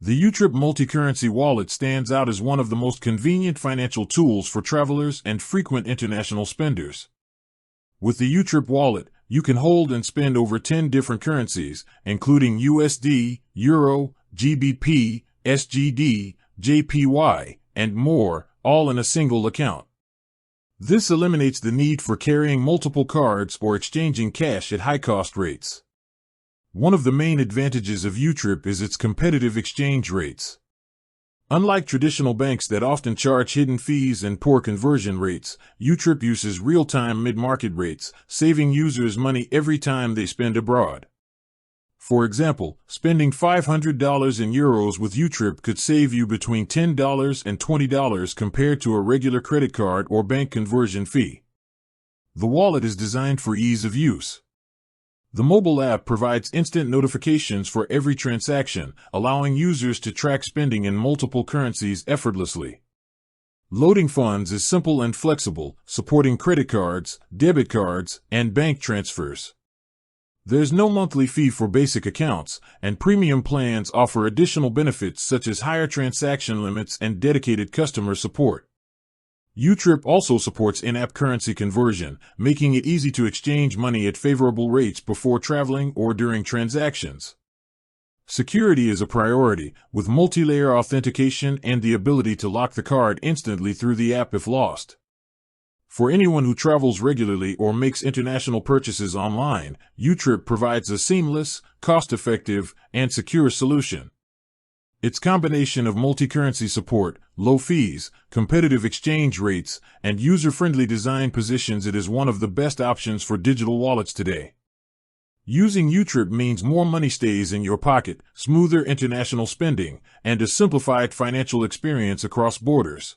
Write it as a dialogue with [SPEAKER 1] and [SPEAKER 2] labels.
[SPEAKER 1] The YouTrip Multi Currency Wallet stands out as one of the most convenient financial tools for travelers and frequent international spenders. With the YouTrip wallet, you can hold and spend over 10 different currencies, including USD, Euro, GBP, SGD, JPY, and more, all in a single account. This eliminates the need for carrying multiple cards or exchanging cash at high-cost rates. One of the main advantages of YouTrip is its competitive exchange rates. Unlike traditional banks that often charge hidden fees and poor conversion rates, YouTrip uses real-time mid-market rates, saving users money every time they spend abroad. For example, spending $500 in euros with YouTrip could save you between $10 and $20 compared to a regular credit card or bank conversion fee. The wallet is designed for ease of use. The mobile app provides instant notifications for every transaction, allowing users to track spending in multiple currencies effortlessly. Loading funds is simple and flexible, supporting credit cards, debit cards, and bank transfers. There's no monthly fee for basic accounts, and premium plans offer additional benefits such as higher transaction limits and dedicated customer support. YouTrip also supports in-app currency conversion, making it easy to exchange money at favorable rates before traveling or during transactions. Security is a priority, with multi-layer authentication and the ability to lock the card instantly through the app if lost. For anyone who travels regularly or makes international purchases online, YouTrip provides a seamless, cost-effective, and secure solution. Its combination of multi-currency support, low fees, competitive exchange rates, and user-friendly design positions it as one of the best options for digital wallets today. Using YouTrip means more money stays in your pocket, smoother international spending, and a simplified financial experience across borders.